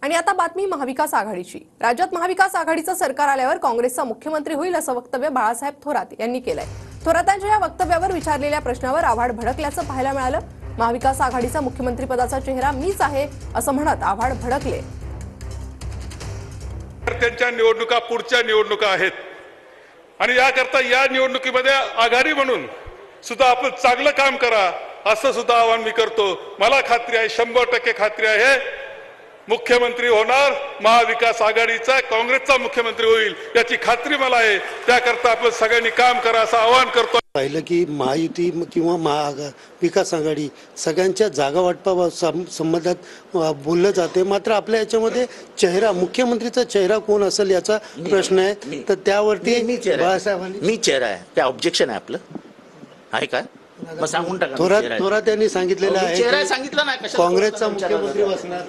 आणि आता बातमी महाविकास आघाडीची। राज्यात महाविकास आघाडीचं सरकार आल्यावर काँग्रेसचा मुख्यमंत्री होईल असं वक्तव्य बाळासाहेब थोरात यांनी केलंय। थोरातांच्या या वक्तव्यावर विचारलेल्या प्रश्नावर आव्हाड भडकल्याचं पाहायला मिळालं। महाविकास आघाडीचा मुख्यमंत्रीपदाचा चेहरा मीच आहे असं म्हणत आव्हाड भडकले। त्यांच्या निवडणुका पुढच्या निवडणुका आहेत आणि याकरता या निवडणुकीमध्ये आघाडी म्हणून सुद्धा आपण चांगलं काम करा असं सुद्धा आवाहन मी करतो। मला खात्री आहे, 100% खात्री आहे, मुख्यमंत्री होणार महाविकास आघाडीचा, काँग्रेसचा मुख्यमंत्री होईल याची खात्री मला आहे। त्याकरता आपण सगळ्यांनी काम करा असं आवाहन करतो। पाहिलं की महायुती किंवा महाविकास आघाडी सगळ्यांच्या जागा वाटपा संबंधात बोललं जाते, मात्र आपल्या याच्यामध्ये चेहरा, मुख्यमंत्रीचा चेहरा कोण असेल याचा प्रश्न आहे। तर त्यावरती मी चेहरा आहे, काय ऑब्जेक्शन आहे आपलं आहे का? मग सांगून टाका। थोरात यांनी सांगितलेलं आहे चेहरा सांगितलं नाही, काँग्रेसचा मुख्यमंत्री बसणार।